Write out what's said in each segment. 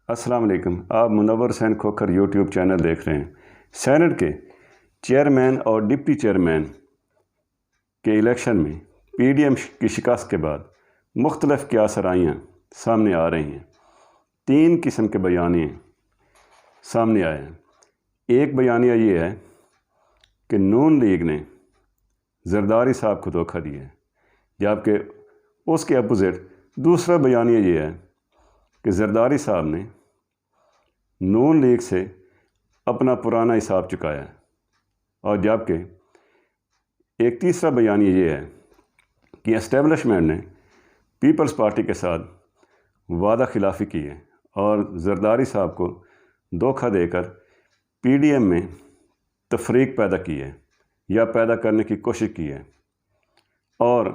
السلام علیکم۔ آپ منور حسین کھوکھر یوٹیوب چینل دیکھ رہے ہیں۔ سینٹ کے چیئرمین اور ڈپٹی چیئرمین کے الیکشن میں پی ڈی ایم کی شکست کے بعد مختلف کیاسرائیاں سامنے آ رہی ہیں۔ 3 قسم کے بیانیے سامنے آئے ہیں۔ ایک بیانیہ یہ ہے کہ نون لیگ نے زرداری صاحب کو دھوکہ دیا ہے، جبکہ اس کے اپوزٹ دوسرا بیانیہ یہ ہے کہ زرداری صاحب نے نون لیگ سے اپنا پرانا حساب چکایا ہے، اور جبکہ ایک تیسرا بیانیہ یہ ہے کہ اسٹیبلشمنٹ نے پیپلز پارٹی کے ساتھ وعدہ خلافی کی ہے اور زرداری صاحب کو دھوکہ دے کر پی ڈی ایم میں تفریق پیدا کی ہے یا پیدا کرنے کی کوشش کی ہے، اور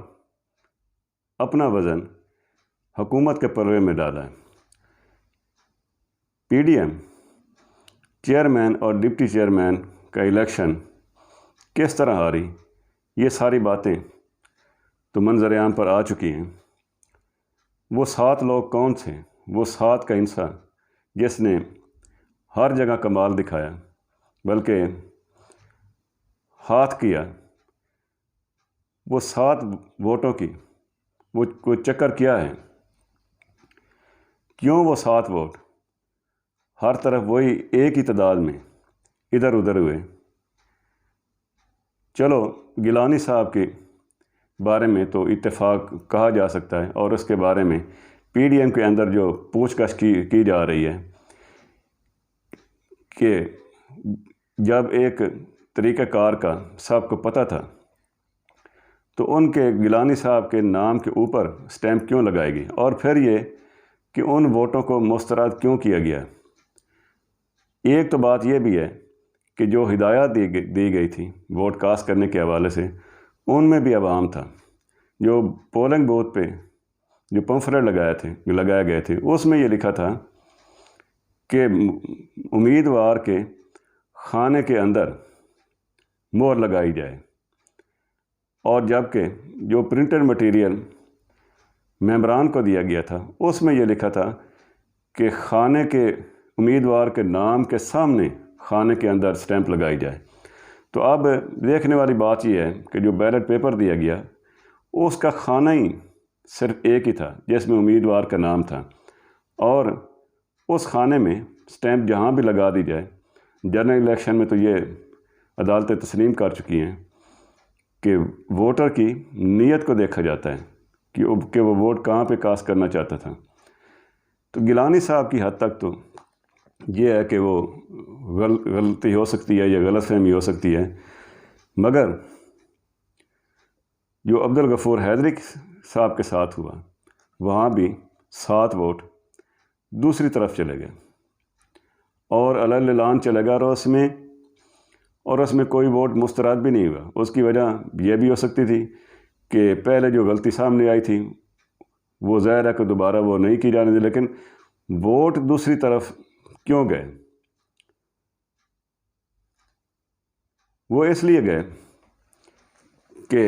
اپنا وزن حکومت کے پلڑے میں ڈالا ہے۔ پی ڈی ایم چیئرمین اور ڈپٹی چیئرمین کا الیکشن کس طرح ہاری، یہ ساری باتیں تو منظر عام پر آ چکی ہیں۔ وہ 7 لوگ کون تھے؟ وہ 7 کا انسان جس نے ہر جگہ کمال دکھایا، بلکہ ہاتھ کیا، وہ 7 ووٹوں کی وہ چکر کیا ہے؟ کیوں وہ 7 ووٹ ہر طرف وہی ایک ہی تعداد میں ادھر ادھر ہوئے؟ چلو گیلانی صاحب کے بارے میں تو اتفاق کہا جا سکتا ہے، اور اس کے بارے میں پی ڈی ایم کے اندر جو پوچھ گچھ کی جا رہی ہے کہ جب ایک طریقہ کار کا سب کو پتہ تھا تو ان کے گیلانی صاحب کے نام کے اوپر سٹیمپ کیوں لگائے گی، اور پھر یہ کہ ان ووٹوں کو مسترد کیوں کیا گیا۔ ایک تو بات یہ بھی ہے کہ جو ہدایات دی گئی تھی ووٹ کاسٹ کرنے کے حوالے سے، ان میں بھی عوام تھا۔ جو پولنگ بوتھ پہ جو پمفلٹ لگائے گئے تھے، اس میں یہ لکھا تھا کہ امیدوار کے خانے کے اندر مہر لگائی جائے، اور جبکہ جو پرنٹڈ مٹیریل ممبران کو دیا گیا تھا، اس میں یہ لکھا تھا کہ خانے کے امیدوار کے نام کے سامنے خانے کے اندر سٹیمپ لگائی جائے۔ تو اب دیکھنے والی بات یہ ہے کہ جو بیلٹ پیپر دیا گیا اس کا خانہ ہی صرف ایک ہی تھا جس میں امیدوار کا نام تھا، اور اس خانے میں سٹیمپ جہاں بھی لگا دی جائے، جنرل الیکشن میں تو یہ عدالتیں تسلیم کر چکی ہیں کہ ووٹر کی نیت کو دیکھا جاتا ہے کہ وہ ووٹ کہاں پہ کاسٹ کرنا چاہتا تھا۔ تو گیلانی صاحب کی حد تک تو یہ ہے کہ وہ غلطی ہو سکتی ہے یا غلط فہمی ہو سکتی ہے، مگر جو عبدالغفور حیدری صاحب کے ساتھ ہوا، وہاں بھی 7 ووٹ دوسری طرف چلے گئے، اور علی اعلان چلے گا، اور اس میں کوئی ووٹ مسترد بھی نہیں ہوا۔ اس کی وجہ یہ بھی ہو سکتی تھی کہ پہلے جو غلطی سامنے آئی تھی وہ ظاہر ہے کہ دوبارہ وہ نہیں کی جانے دی، لیکن ووٹ دوسری طرف کیوں گئے؟ وہ اس لیے گئے کہ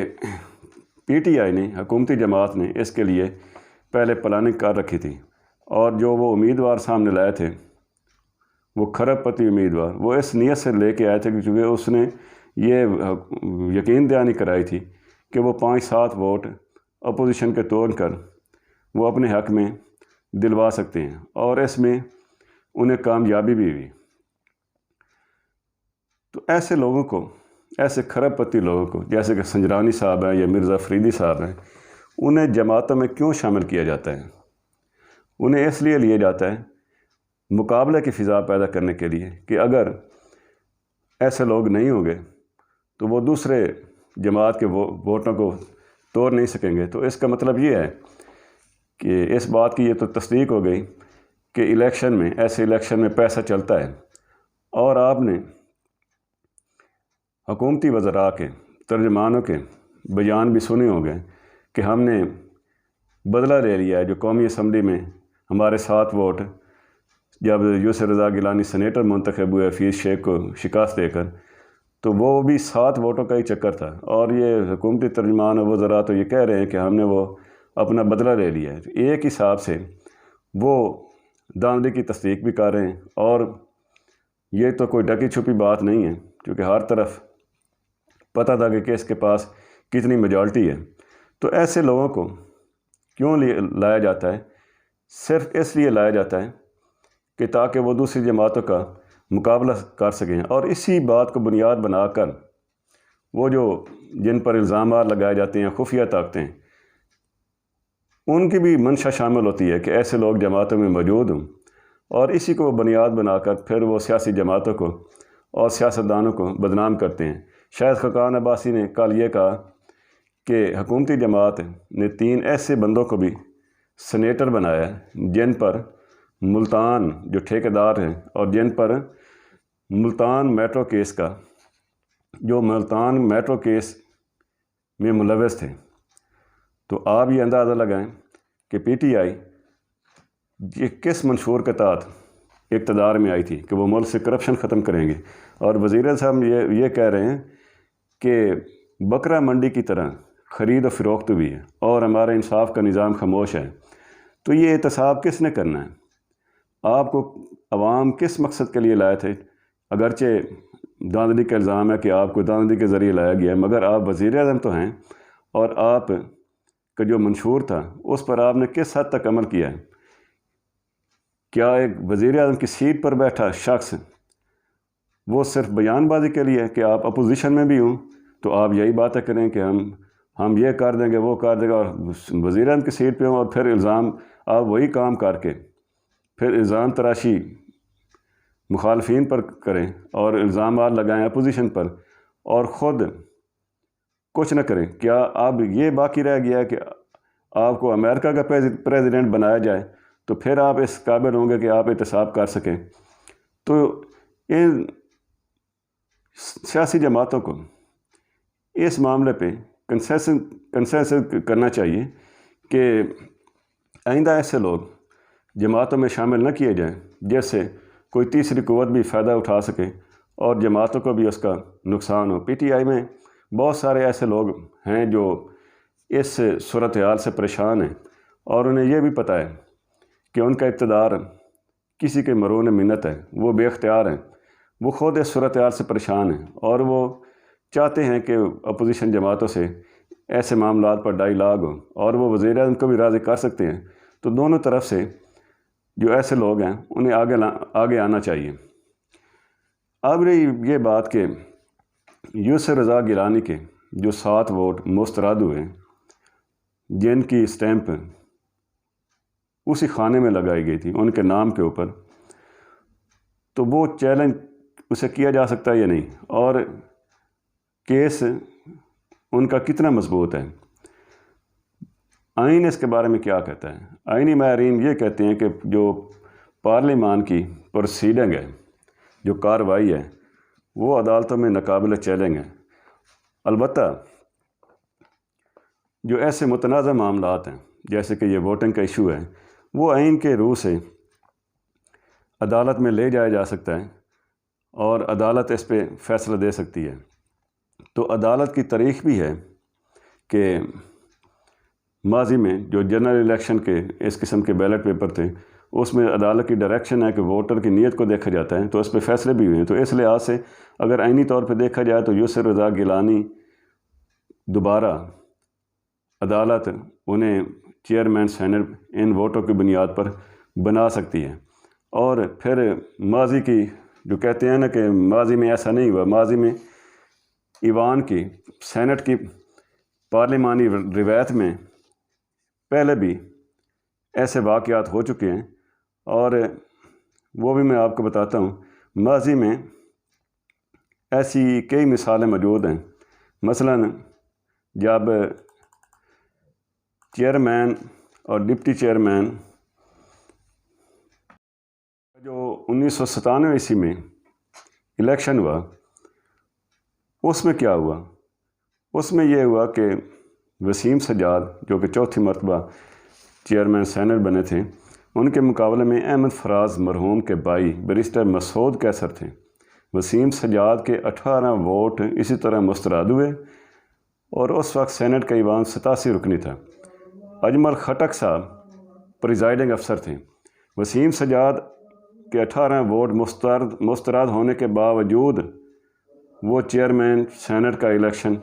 پی ٹی آئی نے، حکومتی جماعت نے اس کے لیے پہلے پلاننگ کر رکھی تھی، اور جو وہ امیدوار سامنے لائے تھے، وہ کھرب پتی امیدوار، وہ اس نیت سے لے کے آئے تھے کہ چونکہ اس نے یہ یقین دہانی کرائی تھی کہ وہ 5-7 ووٹ اپوزیشن کے توڑ کر وہ اپنے حق میں دلوا سکتے ہیں، اور اس میں انہیں کامیابی بھی ہوئی۔ تو ایسے لوگوں کو، ایسے کھرب پتی لوگوں کو، جیسے کہ سنجرانی صاحب ہیں یا مرزا فریدی صاحب ہیں، انہیں جماعتوں میں کیوں شامل کیا جاتا ہے؟ انہیں اس لیے لیا جاتا ہے مقابلے کی فضا پیدا کرنے کے لیے کہ اگر ایسے لوگ نہیں ہوں گے تو وہ دوسرے جماعت کے ووٹوں کو توڑ نہیں سکیں گے۔ تو اس کا مطلب یہ ہے کہ اس بات کی یہ تو تصدیق ہو گئی کہ ایسے الیکشن میں پیسہ چلتا ہے، اور آپ نے حکومتی وزراء کے، ترجمانوں کے بیان بھی سنے ہوں گے کہ ہم نے بدلہ لے لیا ہے۔ جو قومی اسمبلی میں ہمارے 7 ووٹ جب یوسف رضا گیلانی سینیٹر منتخب ہوئے حفیظ شیخ کو شکست دے کر، تو وہ بھی 7 ووٹوں کا ہی چکر تھا، اور یہ حکومتی ترجمان اور وزراء تو یہ کہہ رہے ہیں کہ ہم نے وہ اپنا بدلہ لے لیا ہے۔ ایک حساب سے وہ دھاندلی کی تصدیق بھی کر رہے ہیں، اور یہ تو کوئی ڈکی چھپی بات نہیں ہے، کیونکہ ہر طرف پتہ تھا کہ کس کے پاس کتنی میجورٹی ہے۔ تو ایسے لوگوں کو کیوں لایا جاتا ہے؟ صرف اس لیے لایا جاتا ہے کہ تاکہ وہ دوسری جماعتوں کا مقابلہ کر سکیں، اور اسی بات کو بنیاد بنا کر وہ جن پر الزامات لگائے جاتے ہیں، خفیہ طاقتیں، ان کی بھی منشا شامل ہوتی ہے کہ ایسے لوگ جماعتوں میں موجود ہوں، اور اسی کو بنیاد بنا کر پھر وہ سیاسی جماعتوں کو اور سیاستدانوں کو بدنام کرتے ہیں۔ شاہد خاقان عباسی نے کل یہ کہا کہ حکومتی جماعت نے 3 ایسے بندوں کو بھی سینیٹر بنایا ہے جن پر ملتان جو ٹھیکیدار ہیں، اور جن پر ملتان میٹرو کیس میں ملوث تھے۔ تو آپ یہ اندازہ لگائیں کہ پی ٹی آئی یہ کس منشور کے تحت اقتدار میں آئی تھی کہ وہ ملک سے کرپشن ختم کریں گے، اور وزیر صاحب یہ کہہ رہے ہیں کہ بکرا منڈی کی طرح خرید و فروخت بھی ہے اور ہمارا انصاف کا نظام خاموش ہے۔ تو یہ احتساب کس نے کرنا ہے؟ آپ کو عوام کس مقصد کے لیے لائے تھے؟ اگرچہ دھاندلی کا الزام ہے کہ آپ کو دھاندلی کے ذریعے لایا گیا ہے، مگر آپ وزیر اعظم تو ہیں، اور آپ کا جو منشور تھا اس پر آپ نے کس حد تک عمل کیا ہے؟ کیا ایک وزیر اعظم کی سیٹ پر بیٹھا شخص وہ صرف بیان بازی کے لیے کہ آپ اپوزیشن میں بھی ہوں تو آپ یہی باتیں کریں کہ ہم یہ کر دیں گے، وہ کر دیں گے، اور وزیر اعظم کی سیٹ پہ ہوں اور پھر آپ وہی کام کر کے پھر الزام تراشی مخالفین پر کریں اور الزامات لگائیں اپوزیشن پر اور خود کچھ نہ کریں؟ کیا اب یہ باقی رہ گیا ہے کہ آپ کو امریکہ کا پریزیڈنٹ بنایا جائے تو پھر آپ اس قابل ہوں گے کہ آپ احتساب کر سکیں؟ تو ان سیاسی جماعتوں کو اس معاملے پہ کنسنسس کرنا چاہیے کہ آئندہ ایسے لوگ جماعتوں میں شامل نہ کیے جائیں جس سے کوئی تیسری قوت بھی فائدہ اٹھا سکے اور جماعتوں کو بھی اس کا نقصان ہو۔ پی ٹی آئی میں بہت سارے ایسے لوگ ہیں جو اس صورتحال سے پریشان ہیں، اور انہیں یہ بھی پتہ ہے کہ ان کا اقتدار کسی کے مرہون منت ہے، وہ بے اختیار ہیں، وہ خود اس صورتحال سے پریشان ہیں، اور وہ چاہتے ہیں کہ اپوزیشن جماعتوں سے ایسے معاملات پر ڈائیلاگ ہو، اور وہ وزیر اعظم کو بھی راضی کر سکتے ہیں۔ تو دونوں طرف سے جو ایسے لوگ ہیں انہیں آگے آنا چاہیے۔ اب رہی یہ بات کہ یوسف رضا گیلانی کے جو 7 ووٹ مسترد ہوئے، جن کی اسٹیمپ اسی خانے میں لگائی گئی تھی ان کے نام کے اوپر، تو وہ چیلنج اسے کیا جا سکتا ہے یا نہیں، اور کیس ان کا کتنا مضبوط ہے؟ آئین اس کے بارے میں کیا کہتا ہے؟ آئینی ماہرین یہ کہتے ہیں کہ جو پارلیمان کی پروسیڈنگ ہے، جو کارروائی ہے، وہ عدالتوں میں ناقابل چیلنج ہے۔ البتہ جو ایسے متنازع معاملات ہیں جیسے کہ یہ ووٹنگ کا ایشو ہے، وہ آئین کے روح سے عدالت میں لے جایا جا سکتا ہے اور عدالت اس پہ فیصلہ دے سکتی ہے۔ تو عدالت کی تاریخ بھی ہے کہ ماضی میں جو جنرل الیکشن کے اس قسم کے بیلٹ پیپر تھے، اس میں عدالت کی ڈائریکشن ہے کہ ووٹر کی نیت کو دیکھا جاتا ہے، تو اس پہ فیصلے بھی ہوئے ہیں۔ تو اس لحاظ سے اگر آئینی طور پہ دیکھا جائے تو یوسف رضا گیلانی دوبارہ عدالت انہیں چیئرمین سینٹ ان ووٹوں کی بنیاد پر بنا سکتی ہے۔ اور پھر ماضی کی جو کہتے ہیں نا کہ ماضی میں ایسا نہیں ہوا، ماضی میں ایوان کی سینٹ کی پارلیمانی روایت میں پہلے بھی ایسے واقعات ہو چکے ہیں، اور وہ بھی میں آپ کو بتاتا ہوں۔ ماضی میں ایسی کئی مثالیں موجود ہیں، مثلاً جب چیئرمین اور ڈپٹی چیئرمین جو 1997 عیسوی میں الیکشن ہوا، اس میں کیا ہوا؟ اس میں یہ ہوا کہ وسیم سجاد جو کہ 4تھی مرتبہ چیئرمین سینٹ بنے تھے، ان کے مقابلے میں احمد فراز مرحوم کے بھائی بیرسٹر مسعود کیسر تھے۔ وسیم سجاد کے 18 ووٹ اسی طرح مسترد ہوئے، اور اس وقت سینٹ کا ایوان 87 رکنی تھا۔ اجمل خٹک صاحب پریزائڈنگ افسر تھے۔ وسیم سجاد کے 18 ووٹ مسترد ہونے کے باوجود وہ چیئرمین سینٹ کا الیکشن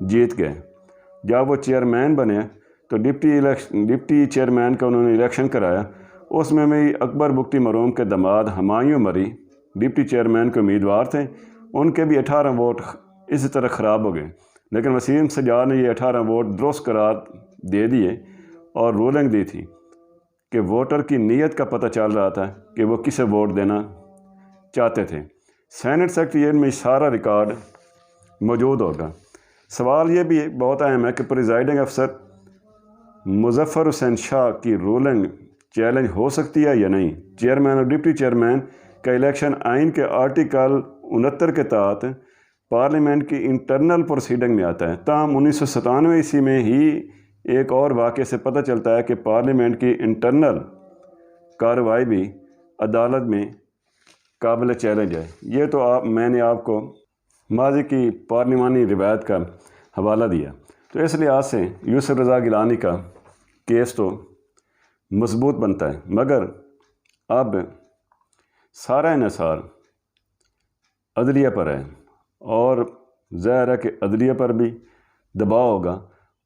جیت گئے۔ جب وہ چیئرمین بنے تو ڈپٹی چیئرمین کا انہوں نے الیکشن کرایا، اس میں بھی اکبر بگٹی مرحوم کے داماد ہمایوں مری ڈپٹی چیئرمین کے امیدوار تھے، ان کے بھی 18 ووٹ اسی طرح خراب ہو گئے، لیکن وسیم سجاد نے یہ 18 ووٹ درست قرار دے دیے اور رولنگ دی تھی کہ ووٹر کی نیت کا پتہ چل رہا تھا کہ وہ کسے ووٹ دینا چاہتے تھے۔ سینٹ سیکریٹریٹ میں سارا ریکارڈ موجود ہوگا۔ سوال یہ بھی بہت اہم ہے کہ پریزائڈنگ افسر مظفر حسین شاہ کی رولنگ چیلنج ہو سکتی ہے یا نہیں۔ چیئرمین اور ڈپٹی چیئرمین کا الیکشن آئین کے آرٹیکل 69 کے تحت پارلیمنٹ کی انٹرنل پروسیڈنگ میں آتا ہے۔ تاہم 1997 عیسوی میں ہی ایک اور واقعے سے پتہ چلتا ہے کہ پارلیمنٹ کی انٹرنل کارروائی بھی عدالت میں قابل چیلنج ہے۔ یہ تو میں نے آپ کو ماضی کی پارلیمانی روایت کا حوالہ دیا، تو اس لحاظ سے یوسف رضا گیلانی کا کیس تو مضبوط بنتا ہے، مگر اب سارا انحصار عدلیہ پر ہے، اور ظاہر ہے کہ عدلیہ پر بھی دباؤ ہوگا،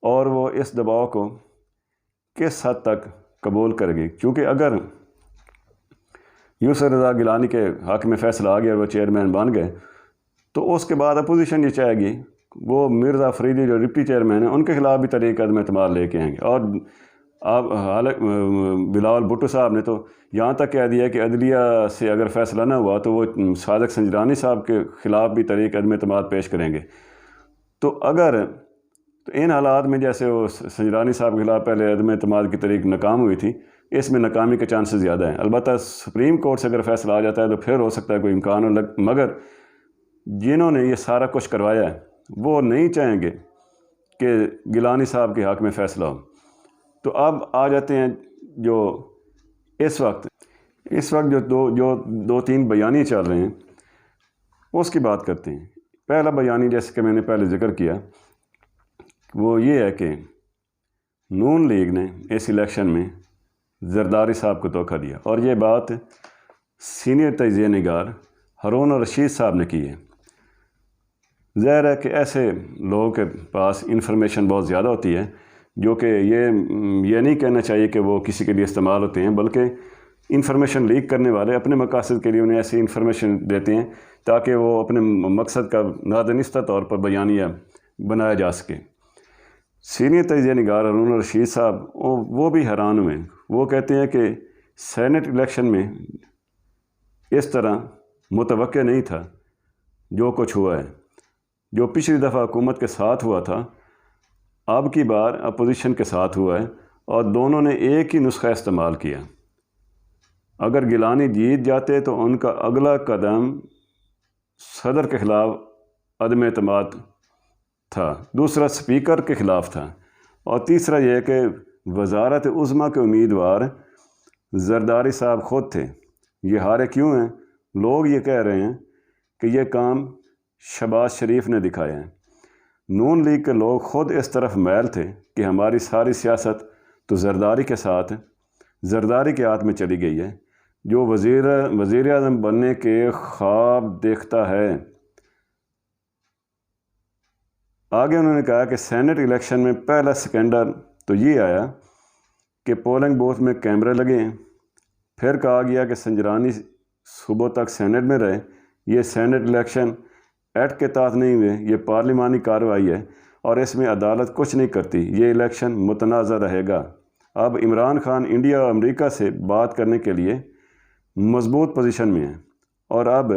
اور وہ اس دباؤ کو کس حد تک قبول کرے گی، کیونکہ اگر یوسف رضا گیلانی کے حق میں فیصلہ آ گیا اور وہ چیئرمین بن گئے تو اس کے بعد اپوزیشن یہ چاہے گی وہ مرزا افریدی جو ڈپٹی چیئرمین ہیں ان کے خلاف بھی تحریک عدم اعتماد لے کے آئیں گے۔ اور آپ بلاول بھٹو صاحب نے تو یہاں تک کہہ دیا کہ عدلیہ سے اگر فیصلہ نہ ہوا تو وہ صادق سنجرانی صاحب کے خلاف بھی تحریک عدم اعتماد پیش کریں گے۔ تو ان حالات میں جیسے وہ سنجرانی صاحب کے خلاف پہلے عدم اعتماد کی تحریک ناکام ہوئی تھی، اس میں ناکامی کے چانسز زیادہ ہیں۔ البتہ سپریم کورٹ سے اگر فیصلہ آ جاتا ہے تو پھر ہو سکتا ہے کوئی امکان ہو، مگر جنہوں نے یہ سارا کچھ کروایا ہے وہ نہیں چاہیں گے کہ گیلانی صاحب کے حق میں فیصلہ ہو۔ تو اب آ جاتے ہیں جو اس وقت جو دو تین بیانیے چل رہے ہیں اس کی بات کرتے ہیں۔ پہلا بیانی جیسے کہ میں نے پہلے ذکر کیا وہ یہ ہے کہ نون لیگ نے اس الیکشن میں زرداری صاحب کو دھوکہ دیا، اور یہ بات سینئر تجزیہ نگار ہارون الرشید صاحب نے کی ہے۔ ظاہر ہے کہ ایسے لوگوں کے پاس انفارمیشن بہت زیادہ ہوتی ہے، جو کہ یہ نہیں کہنا چاہیے کہ وہ کسی کے لیے استعمال ہوتے ہیں، بلکہ انفارمیشن لیک کرنے والے اپنے مقاصد کے لیے انہیں ایسی انفارمیشن دیتے ہیں تاکہ وہ اپنے مقصد کا نادانستہ طور پر بیانیہ بنایا جا سکے۔ سینئر تجزیہ نگار ہارون الرشید صاحب وہ بھی حیران ہوئے، وہ کہتے ہیں کہ سینٹ الیکشن میں اس طرح متوقع نہیں تھا جو کچھ ہوا ہے، جو پچھلی دفعہ حکومت کے ساتھ ہوا تھا اب کی بار اپوزیشن کے ساتھ ہوا ہے، اور دونوں نے ایک ہی نسخہ استعمال کیا۔ اگر گیلانی جیت جاتے تو ان کا اگلا قدم صدر کے خلاف عدم اعتماد تھا، دوسرا سپیکر کے خلاف تھا، اور تیسرا یہ کہ وزارت عظمیٰ کے امیدوار زرداری صاحب خود تھے۔ یہ ہارے کیوں ہیں؟ لوگ یہ کہہ رہے ہیں کہ یہ کام شہباز شریف نے دکھایا ہے۔ نون لیگ کے لوگ خود اس طرف میل تھے کہ ہماری ساری سیاست تو زرداری کے ساتھ زرداری کے ہاتھ میں چلی گئی ہے، جو وزیر اعظم بننے کے خواب دیکھتا ہے۔ آگے انہوں نے کہا کہ سینٹ الیکشن میں پہلا سکینڈل تو یہ آیا کہ پولنگ بوتھ میں کیمرے لگے ہیں، پھر کہا گیا کہ سنجرانی صبح تک سینٹ میں رہے۔ یہ سینٹ الیکشن ایکٹ کے تحت نہیں ہوئے، یہ پارلیمانی کارروائی ہے اور اس میں عدالت کچھ نہیں کرتی، یہ الیکشن متنازع رہے گا۔ اب عمران خان انڈیا اور امریکہ سے بات کرنے کے لیے مضبوط پوزیشن میں ہیں، اور اب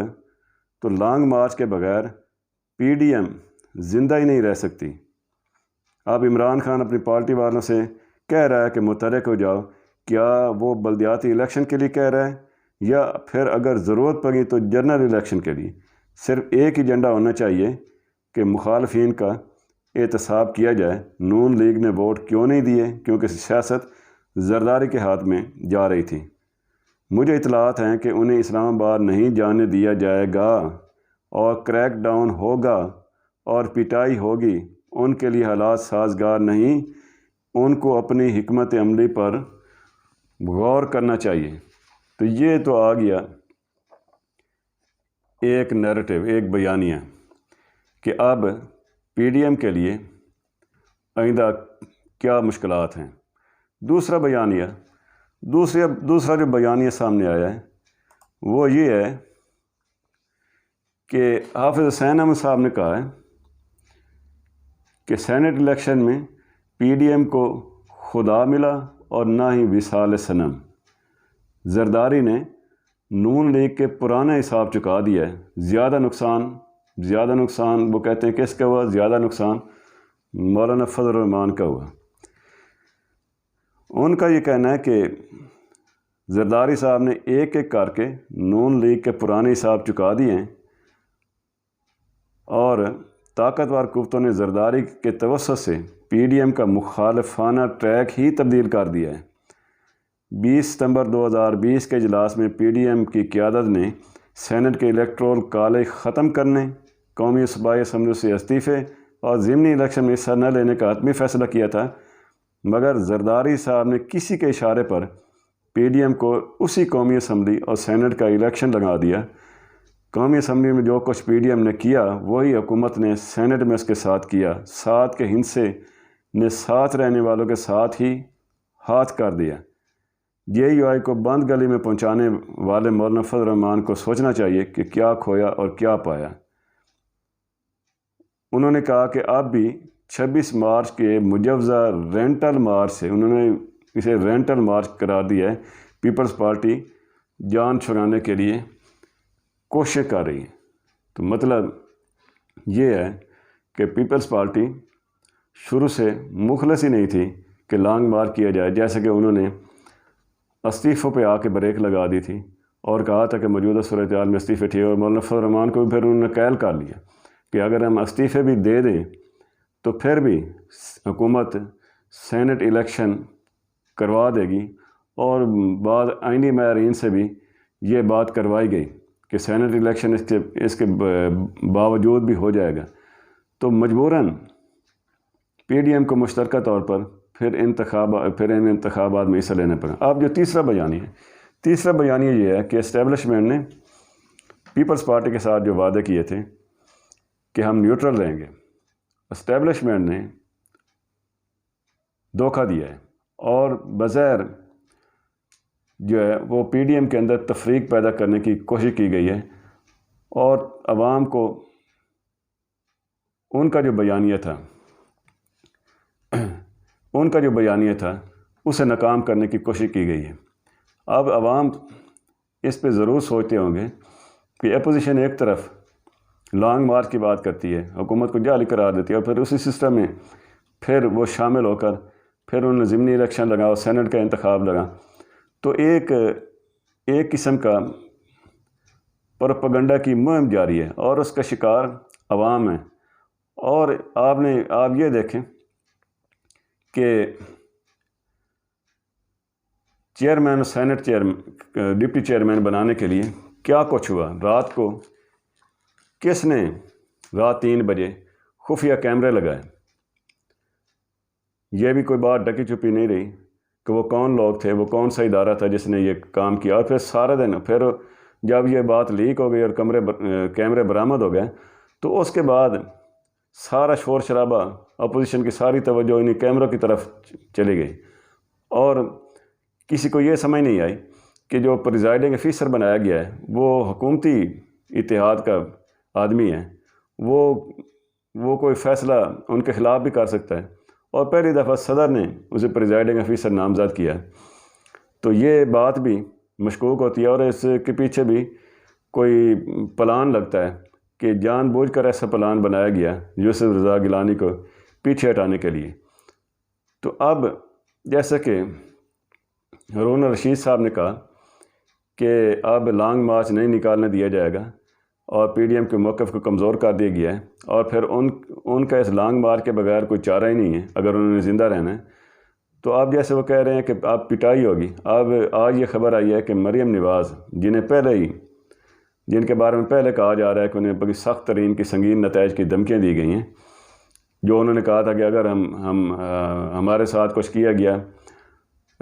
تو لانگ مارچ کے بغیر پی ڈی ایم زندہ ہی نہیں رہ سکتی۔ اب عمران خان اپنی پارٹی والوں سے کہہ رہا ہے کہ متحرک ہو جاؤ۔ کیا وہ بلدیاتی الیکشن کے لیے کہہ رہا ہے، یا پھر اگر ضرورت پڑی تو جنرل الیکشن کے لیے؟ صرف ایک ایجنڈا ہونا چاہیے کہ مخالفین کا احتساب کیا جائے۔ نون لیگ نے ووٹ کیوں نہیں دیے؟ کیونکہ سیاست زرداری کے ہاتھ میں جا رہی تھی۔ مجھے اطلاعات ہیں کہ انہیں اسلام آباد نہیں جانے دیا جائے گا، اور کریک ڈاؤن ہوگا اور پٹائی ہوگی۔ ان کے لیے حالات سازگار نہیں، ان کو اپنی حکمت عملی پر غور کرنا چاہیے۔ تو یہ تو آ گیا ایک نیریٹو، ایک بیانیہ کہ اب پی ڈی ایم کے لیے آئندہ کیا مشکلات ہیں۔ دوسرا بیانیہ، دوسرا جو بیانیہ سامنے آیا ہے وہ یہ ہے کہ حافظ حسین احمد صاحب نے کہا ہے کہ سینٹ الیکشن میں پی ڈی ایم کو خدا ملا اور نہ ہی وصال صنم۔ زرداری نے نون لیگ کے پرانا حساب چکا دیا ہے۔ زیادہ نقصان وہ کہتے ہیں کس کا ہوا؟ زیادہ نقصان مولانا فضل الرحمان کا ہوا۔ ان کا یہ کہنا ہے کہ زرداری صاحب نے ایک ایک کر کے نون لیگ کے پرانے حساب چکا دیے ہیں اور طاقتور قوتوں نے زرداری کے توسط سے پی ڈی ایم کا مخالفانہ ٹریک ہی تبدیل کر دیا ہے۔ 20 ستمبر 2020 کے اجلاس میں پی ڈی ایم کی قیادت نے سینٹ کے الیکٹرول کالج ختم کرنے، قومی صوبائی اسمبلی سے استعفے اور ضمنی الیکشن میں حصہ نہ لینے کا حتمی فیصلہ کیا تھا، مگر زرداری صاحب نے کسی کے اشارے پر پی ڈی ایم کو اسی قومی اسمبلی اور سینٹ کا الیکشن لگا دیا۔ قومی اسمبلی میں جو کچھ پی ڈی ایم نے کیا وہی حکومت نے سینٹ میں اس کے ساتھ کیا۔ ساتھ کے ہندسے نے ساتھ رہنے والوں کے ساتھ ہی ہاتھ کر دیا۔ جے یو آئی کو بند گلی میں پہنچانے والے مولانا فضل الرحمان کو سوچنا چاہیے کہ کیا کھویا اور کیا پایا۔ انہوں نے کہا کہ اب بھی 26 مارچ کے مجوزہ رینٹل مارچ سے، انہوں نے اسے رینٹل مارچ قرار دیا ہے، پیپلز پارٹی جان چھڑانے کے لیے کوشش کر رہی ہے۔ تو مطلب یہ ہے کہ پیپلز پارٹی شروع سے مخلص ہی نہیں تھی کہ لانگ مارچ کیا جائے، جیسے کہ انہوں نے استعفوں پہ آ کے بریک لگا دی تھی اور کہا تھا کہ موجودہ صورتحال میں استعفے ٹھیک، اور مولانا فضل الرحمان کو بھی پھر انہوں نے قائل کر لیا کہ اگر ہم استعفے بھی دے دیں تو پھر بھی حکومت سینٹ الیکشن کروا دے گی، اور بعد آئینی معیارین سے بھی یہ بات کروائی گئی کہ سینٹ الیکشن اس کے باوجود بھی ہو جائے گا۔ تو مجبوراً پی ڈی ایم کو مشترکہ طور پر پھر ان انتخابات میں حصہ لینا پڑا۔ اب جو تیسرا بیانیہ یہ ہے کہ اسٹیبلشمنٹ نے پیپلز پارٹی کے ساتھ جو وعدے کیے تھے کہ ہم نیوٹرل رہیں گے، اسٹیبلشمنٹ نے دھوکہ دیا ہے اور بظاہر جو ہے وہ پی ڈی ایم کے اندر تفریق پیدا کرنے کی کوشش کی گئی ہے، اور عوام کو ان کا جو بیانیہ تھا اسے ناکام کرنے کی کوشش کی گئی ہے۔ اب عوام اس پہ ضرور سوچتے ہوں گے کہ اپوزیشن ایک طرف لانگ مارچ کی بات کرتی ہے، حکومت کو جعلی قرار دیتی ہے، اور پھر اسی سسٹم میں پھر وہ شامل ہو کر پھر انہوں نے ضمنی الیکشن لگا اور سینٹ کا انتخاب لگا۔ تو ایک قسم کا پروپیگنڈا کی مہم جاری ہے اور اس کا شکار عوام ہے۔ اور آپ یہ دیکھیں کہ چیئرمین اور سینٹ ڈپٹی چیئرمین بنانے کے لیے کیا کچھ ہوا۔ رات کو کس نے رات 3 بجے خفیہ کیمرے لگائے؟ یہ بھی کوئی بات ڈکی چھپی نہیں رہی کہ وہ کون لوگ تھے، وہ کون سا ادارہ تھا جس نے یہ کام کیا۔ اور پھر سارا دن پھر جب یہ بات لیک ہو گئی اور کیمرے برآمد ہو گئے تو اس کے بعد سارا شور شرابہ، اپوزیشن کی ساری توجہ انہیں کیمروں کی طرف چلی گئی، اور کسی کو یہ سمجھ نہیں آئی کہ جو پریزائڈنگ آفیسر بنایا گیا ہے وہ حکومتی اتحاد کا آدمی ہے، وہ کوئی فیصلہ ان کے خلاف بھی کر سکتا ہے، اور پہلی دفعہ صدر نے اسے پریزائڈنگ آفیسر نامزد کیا۔ تو یہ بات بھی مشکوک ہوتی ہے، اور اس کے پیچھے بھی کوئی پلان لگتا ہے کہ جان بوجھ کر ایسا پلان بنایا گیا یوسف رضا گیلانی کو پیچھے ہٹانے کے لیے۔ تو اب جیسا کہ ہارون رشید صاحب نے کہا کہ اب لانگ مارچ نہیں نکالنے دیا جائے گا اور پی ڈی ایم کے موقف کو کمزور کر دیا گیا ہے، اور پھر ان کا اس لانگ مارچ کے بغیر کوئی چارہ ہی نہیں ہے اگر انہوں نے زندہ رہنا ہے۔ تو اب جیسے وہ کہہ رہے ہیں کہ اب پٹائی ہوگی، اب آج یہ خبر آئی ہے کہ مریم نواز جن کے بارے میں پہلے کہا جا رہا ہے کہ انہیں بڑی سخت ترین کی سنگین نتائج کی دھمکیاں دی گئی ہیں، جو انہوں نے کہا تھا کہ اگر ہمارے ساتھ کچھ کیا گیا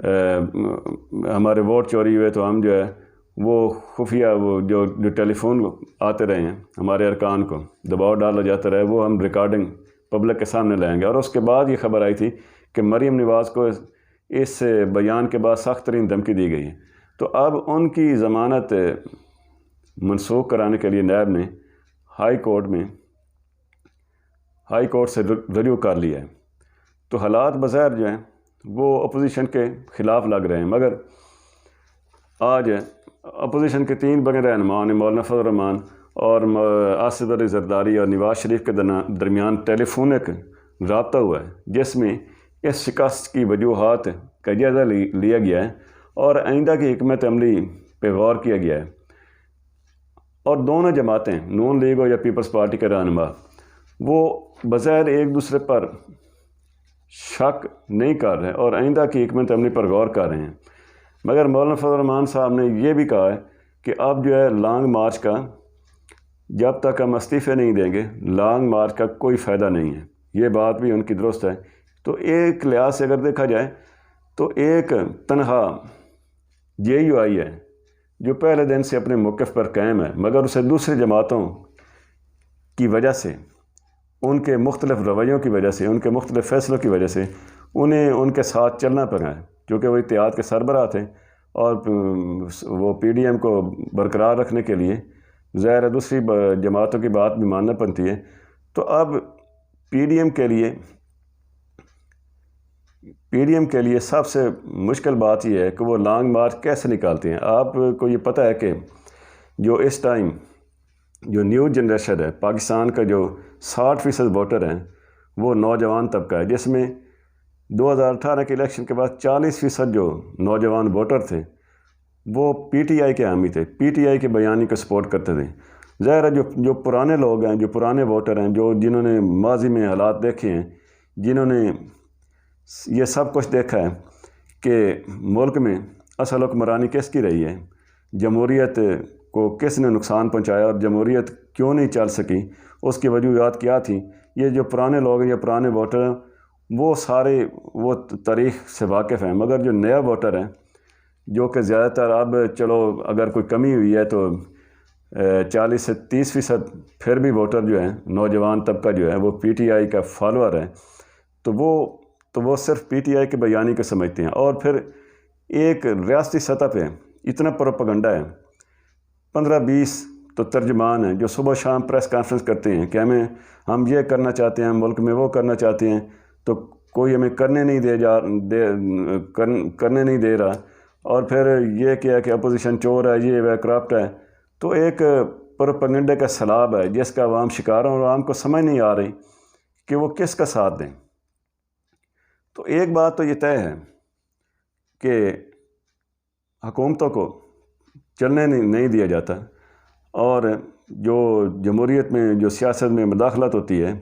ہمارے ووٹ چوری ہوئے تو ہم جو ہے وہ خفیہ وہ جو ٹیلی فون آتے رہے ہیں ہمارے ارکان کو دباؤ ڈالا جاتا رہے، وہ ہم ریکارڈنگ پبلک کے سامنے لائیں گے۔ اور اس کے بعد یہ خبر آئی تھی کہ مریم نواز کو اس بیان کے بعد سخت ترین دھمکی دی گئی ہے، تو اب ان کی ضمانت منسوخ کرانے کے لیے نیب نے ہائی کورٹ سے رجوع کر لیا ہے۔ تو حالات بظاہر جو ہیں وہ اپوزیشن کے خلاف لگ رہے ہیں، مگر آج اپوزیشن کے 3 بڑے رہنماؤں نے مولانا فضل الرحمان اور آصف علی زرداری اور نواز شریف کے درمیان ٹیلی فونک رابطہ ہوا ہے، جس میں اس شکست کی وجوہات کا جائزہ لیا گیا ہے اور آئندہ کی حکمت عملی پہ غور کیا گیا ہے۔ اور دونوں جماعتیں نون لیگ اور یا پیپلز پارٹی کے رہنما وہ بظاہر ایک دوسرے پر شک نہیں کر رہے اور آئندہ کی حکمت عملی پر غور کر رہے ہیں، مگر مولانا فضل الرحمان صاحب نے یہ بھی کہا ہے کہ اب جو ہے لانگ مارچ کا جب تک ہم استعفے نہیں دیں گے لانگ مارچ کا کوئی فائدہ نہیں ہے، یہ بات بھی ان کی درست ہے۔ تو ایک لحاظ سے اگر دیکھا جائے تو ایک تنہا JUI ہے جو پہلے دن سے اپنے موقف پر قائم ہے، مگر اسے دوسری جماعتوں کی وجہ سے، ان کے مختلف رویوں کی وجہ سے، ان کے مختلف فیصلوں کی وجہ سے انہیں ان کے ساتھ چلنا پڑا ہے، کیونکہ وہ اتحاد کے سربراہ تھے اور وہ PDM کو برقرار رکھنے کے لیے ظاہر ہے دوسری جماعتوں کی بات بھی ماننا پڑتی ہے۔ تو اب PDM کے لیے سب سے مشکل بات یہ ہے کہ وہ لانگ مارچ کیسے نکالتے ہیں۔ آپ کو یہ پتہ ہے کہ جو اس ٹائم جو نیو جنریشن ہے پاکستان کا، جو 60% ووٹر ہیں وہ نوجوان طبقہ ہے، جس میں 2018 کے الیکشن کے بعد 40% جو نوجوان ووٹر تھے وہ PTI کے حامی تھے، PTI کے بیانی کو سپورٹ کرتے تھے۔ ظاہر ہے جو پرانے لوگ ہیں، جو پرانے ووٹر ہیں، جنہوں نے ماضی میں حالات دیکھے ہیں، جنہوں نے یہ سب کچھ دیکھا ہے کہ ملک میں اصل حکمرانی کس کی رہی ہے، جمہوریت کو کس نے نقصان پہنچایا اور جمہوریت کیوں نہیں چل سکی، اس کی وجوہات کیا تھیں، یہ جو پرانے لوگ ہیں یا پرانے ووٹر ہیں وہ سارے وہ تاریخ سے واقف ہیں۔ مگر جو نیا ووٹر ہیں جو کہ زیادہ تر اب چلو اگر کوئی کمی ہوئی ہے تو 40 سے 30% پھر بھی ووٹر جو ہیں نوجوان طبقہ جو ہے وہ PTI کا فالوور ہے، تو وہ صرف PTI کے بیانی کو سمجھتے ہیں۔ اور پھر ایک ریاستی سطح پہ اتنا پروپیگنڈا ہے، 15-20 تو ترجمان ہیں جو صبح شام پریس کانفرنس کرتے ہیں کہ ہم یہ کرنا چاہتے ہیں، ملک میں وہ کرنا چاہتے ہیں، تو کوئی ہمیں کرنے نہیں دے رہا، اور پھر یہ کیا کہ اپوزیشن چور ہے، یہ ہے، کرپٹ ہے۔ تو ایک پروپیگنڈے کا سیلاب ہے جس کا عوام شکار ہے اور عوام کو سمجھ نہیں آ رہی کہ وہ کس کا ساتھ دیں۔ تو ایک بات تو یہ طے ہے کہ حکومتوں کو چلنے نہیں دیا جاتا، اور جو جمہوریت میں جو سیاست میں مداخلت ہوتی ہے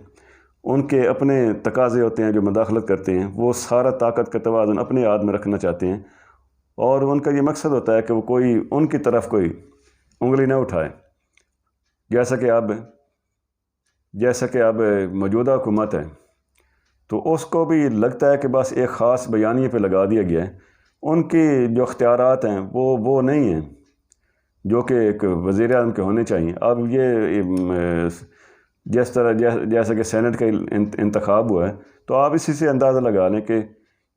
ان کے اپنے تقاضے ہوتے ہیں جو مداخلت کرتے ہیں، وہ سارا طاقت کا توازن اپنے ہاتھ میں رکھنا چاہتے ہیں، اور ان کا یہ مقصد ہوتا ہے کہ وہ ان کی طرف کوئی انگلی نہ اٹھائے، جیسا کہ اب موجودہ حکومت ہے تو اس کو بھی لگتا ہے کہ بس ایک خاص بیانیے پہ لگا دیا گیا ہے، ان کی جو اختیارات ہیں وہ نہیں ہیں جو کہ ایک وزیر اعظم کے ہونے چاہیے۔ اب یہ جیسا کہ سینٹ کا انتخاب ہوا ہے تو آپ اسی سے اندازہ لگا لیں کہ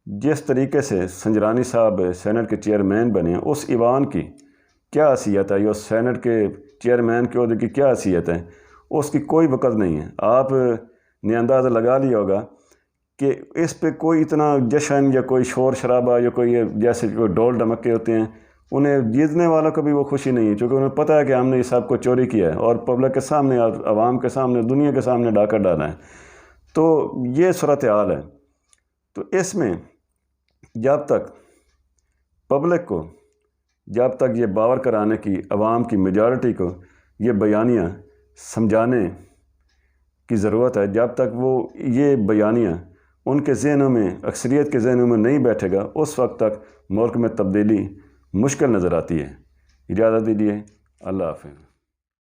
جس طریقے سے سنجرانی صاحب سینٹ کے چیئرمین بنے ہیں، اس ایوان کی کیا حیثیت ہے، یا سینٹ کے چیئرمین کے عہدے کی کی حیثیت ہے، اس کی کوئی وقت نہیں ہے۔ آپ نے اندازہ لگا لیا ہوگا کہ اس پہ کوئی اتنا جشن یا کوئی شور شرابہ یا کوئی جیسے کوئی ڈول ڈھمکے ہوتے ہیں، انہیں جیتنے والوں کو بھی وہ خوشی نہیں ہے، چونکہ انہیں پتہ ہے کہ ہم نے یہ سب کو چوری کیا ہے اور پبلک کے سامنے، عوام کے سامنے، دنیا کے سامنے ڈاکہ ڈالا ہے۔ تو یہ صورتحال ہے۔ تو اس میں جب تک پبلک کو، جب تک یہ باور کرانے کی عوام کی میجارٹی کو یہ بیانیہ سمجھانے کی ضرورت ہے، جب تک وہ یہ بیانیہ ان کے ذہنوں میں، اکثریت کے ذہنوں میں نہیں بیٹھے گا، اس وقت تک ملک میں تبدیلی مشکل نظر آتی ہے۔ اجازت دیجیے، اللہ حافظ۔